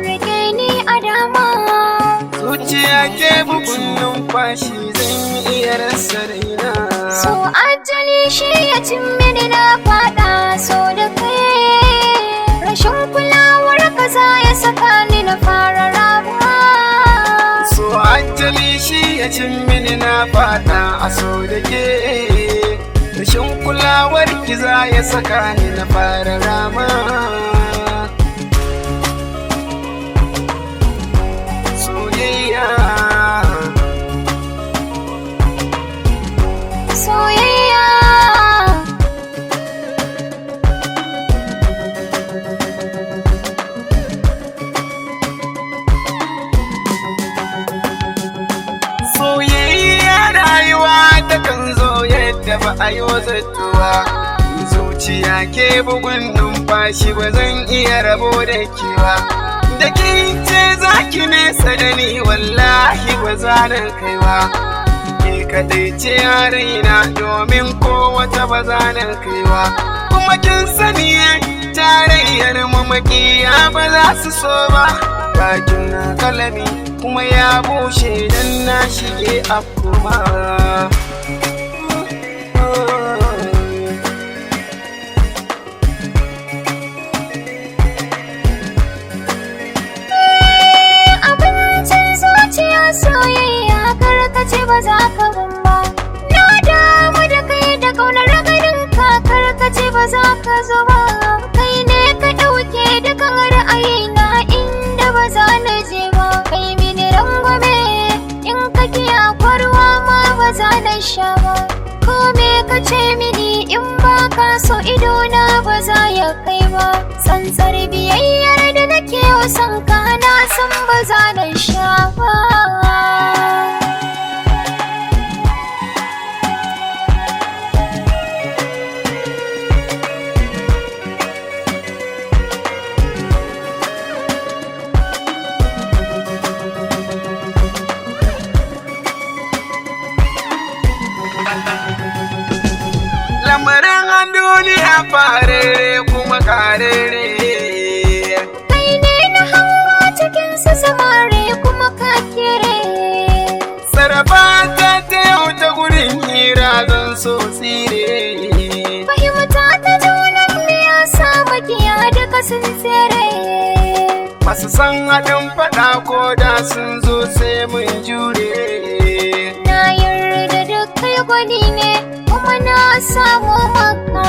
rike ni a dama. Zuciya ke bugun numfashi zan iya rasa raina. So ajali shi ya cin mini na fada so da kai. Rashin kulawar ka za ya saka ni na fara rabuwa. So ajali shi ya cin mini na fada a so da ke. Rashin kulawar ki za ya saka ni na fara rama. Soyayya soyayya. Soyayya rayuwa ta kan zo yadda ba a yi zattuwa. Zuciya ke bugun numfashi ba zan iya rabo da kewa. Da kin ce za ki nesa da ni wallahi ba za na kaiwa. Ke kadai ce a raina domin ko wata ba za na kaiwa. Kuma kin sani tarayyar mamakiya ba za su so ba. Bakin na kalami kuma ya bushe dan na shige a kuma. Abincin zuciya soyayya karkace ba za ka ban ba. Na damu da kai da kaunar ganin ka karkace ba za ka zo ba. Kai ne ka ɗauke dukan ra'ayina inda ba za na je ba. Kai mini rangwame in ka kiya kwarwa ma ba za na sha ba. Ko me ka ce mini in ba ka so idona ba za ya kai ba. Tsantsar biyayyar da nake son ka na san ba za na sha ba. Lamarin an duniya farere kuma karere. Kai ne na hango cikin su samare kuma ka kere. Sarrafa ta yau ta gurin hira zan so tsire. Fahimta ta junan me ya sa makiya duka sun tsere. Masu san haɗin faɗa ko da sun zo sai mun jure. Na yarda duk kai gwani ne kuma na samu maka